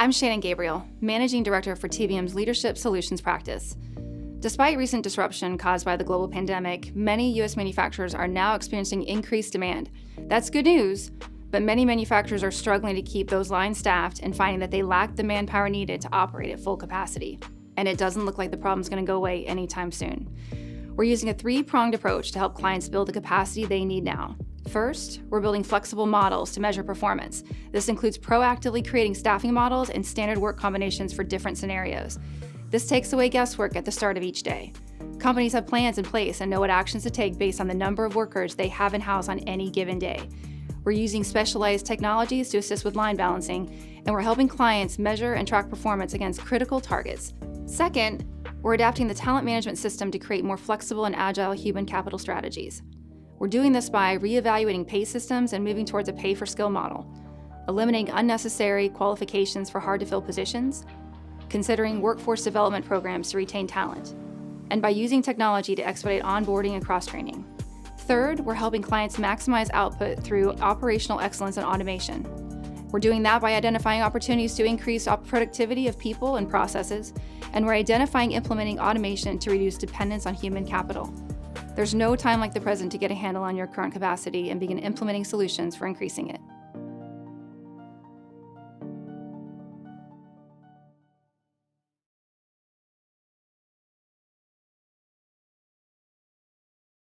I'm Shannon Gabriel, Managing Director for TBM's Leadership Solutions practice. Despite recent disruption caused by the global pandemic, many U.S. manufacturers are now experiencing increased demand. That's good news, but many manufacturers are struggling to keep those lines staffed and finding that they lack the manpower needed to operate at full capacity. And it doesn't look like the problem's going to go away anytime soon. We're using a three-pronged approach to help clients build the capacity they need now. First, we're building flexible models to measure performance. This includes proactively creating staffing models and standard work combinations for different scenarios. This takes away guesswork at the start of each day. Companies have plans in place and know what actions to take based on the number of workers they have in-house on any given day. We're using specialized technologies to assist with line balancing, and we're helping clients measure and track performance against critical targets. Second, we're adapting the talent management system to create more flexible and agile human capital strategies. We're doing this by reevaluating pay systems and moving towards a pay-for-skill model, eliminating unnecessary qualifications for hard-to-fill positions, considering workforce development programs to retain talent, and by using technology to expedite onboarding and cross-training. Third, we're helping clients maximize output through operational excellence and automation. We're doing that by identifying opportunities to increase productivity of people and processes, and we're identifying implementing automation to reduce dependence on human capital. There's no time like the present to get a handle on your current capacity and begin implementing solutions for increasing it.